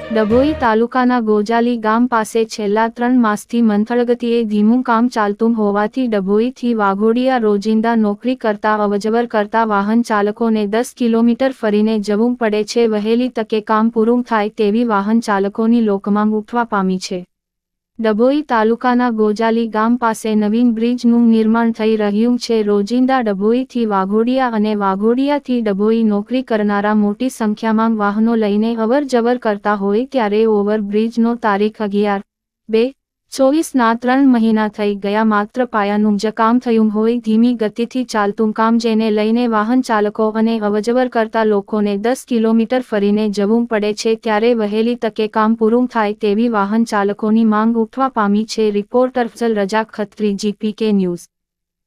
ડભોઈ તાલુકાના ગોજાલી ગામ પાસે છેલ્લા 3 માસથી મંથળગતિએ ધીમું કામ ચાલતું હોવાથી ડભોઈથી વાઘોડિયા રોજિંદા નોકરી કરતા અવરજવર કરતા વાહન ચાલકોને 10 કિલોમીટર ફરીને જવું પડે છે. વહેલી તકે કામ પૂરું થાય તેવી વાહન ચાલકોની લોકમાંગ ઉઠવા પામી છે. ડભોઈ તાલુકાના ગોજાલી ગામ પાસે નવીન બ્રિજનું નિર્માણ થઈ રહ્યું છે. રોજિંદા ડભોઈથી વાઘોડિયા અને વાઘોડિયાથી ડભોઈ નોકરી કરનારા મોટી સંખ્યામાં વાહનો લઈને અવરજવર કરતા હોય ત્યારે ઓવરબ્રિજનો તારીખ 11/2/24ના 3 મહિના થઈ ગયા. માત્ર પાયાનું જ કામ થયું હોય ધીમી ગતિથી ચાલતું કામ જેને લઈને વાહન ચાલકો અને અવરજવર કરતા લોકોને 10 કિલોમીટર ફરીને જવું પડે છે. ત્યારે વહેલી તકે કામ પૂરું થાય તેવી વાહન ચાલકોની માંગ ઉઠવા પામી છે. રિપોર્ટર અફઝલ રજા ખત્રી, GPK ન્યૂઝ.